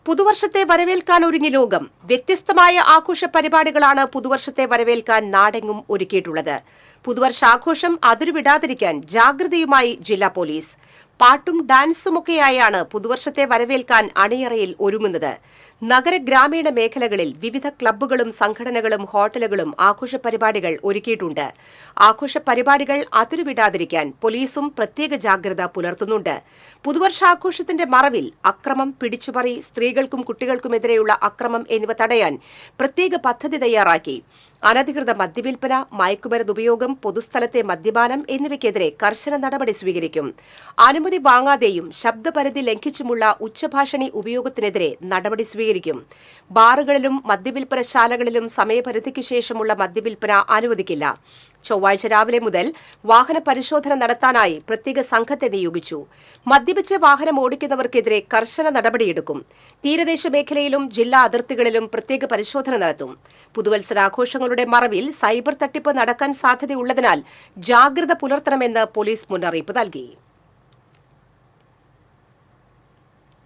പുതുവർഷത്തെ വരവേൽക്കാൻ ഒരുങ്ങി ലോകം. വ്യത്യസ്തമായ ആഘോഷ പരിപാടികളാണ് പുതുവർഷത്തെ വരവേൽക്കാൻ നാടെങ്ങും ഒരുക്കിയിട്ടുള്ളത്. പുതുവർഷാഘോഷം അതിരുവിടാതിരിക്കാൻ ജാഗ്രതയുമായി ജില്ലാ പോലീസ്. പാട്ടും ഡാൻസുമൊക്കെയായാണ് പുതുവർഷത്തെ വരവേൽക്കാൻ അണിയറയിൽ ഒരുങ്ങുന്നത്. നഗര ഗ്രാമീണ മേഖലകളിൽ വിവിധ ക്ലബ്ബുകളും സംഘടനകളും ഹോട്ടലുകളും ആഘോഷ പരിപാടികൾ ഒരുക്കിയിട്ടുണ്ട്. ആഘോഷ പരിപാടികൾ അതിരുവിടാതിരിക്കാൻ പോലീസും പ്രത്യേക ജാഗ്രത പുലർത്തുന്നുണ്ട്. പുതുവർഷാഘോഷത്തിന്റെ മറവിൽ അക്രമം, പിടിച്ചുപറി, സ്ത്രീകൾക്കും കുട്ടികൾക്കുമെതിരെയുള്ള അക്രമം എന്നിവ തടയാൻ പ്രത്യേക പദ്ധതി തയ്യാറാക്കി. അനധികൃത മദ്യവിൽപ്പന, മയക്കുമരുന്ന് ഉപയോഗം, പൊതുസ്ഥലത്തെ മദ്യപാനം എന്നിവയ്ക്കെതിരെ കർശന നടപടി സ്വീകരിക്കും. അനുമതി വാങ്ങാതെയും ശബ്ദപരിധി ലംഘിച്ചുമുള്ള ഉച്ചഭാഷണി ഉപയോഗത്തിനെതിരെ നടപടി സ്വീകരിക്കും. ബാറുകളിലും മദ്യവിൽപ്പനശാലകളിലും സമയപരിധിക്ക് ശേഷമുള്ള മദ്യവിൽപ്പന അനുവദിക്കില്ല. ചൊവ്വാഴ്ച രാവിലെ മുതൽ വാഹന പരിശോധന നടത്താനായി പ്രത്യേക സംഘത്തെ നിയോഗിച്ചു. മദ്യപിച്ച് വാഹനം ഓടിക്കുന്നവർക്കെതിരെ കർശന നടപടിയെടുക്കും. തീരദേശ മേഖലയിലും ജില്ലാ അതിർത്തികളിലും പ്രത്യേക പരിശോധന നടത്തും. പുതുവത്സരാഘോഷങ്ങളുടെ മറവിൽ സൈബർ തട്ടിപ്പ് നടക്കാൻ സാധ്യതയുള്ളതിനാൽ ജാഗ്രത പുലർത്തണമെന്ന് പോലീസ് മുന്നറിയിപ്പ് നൽകി.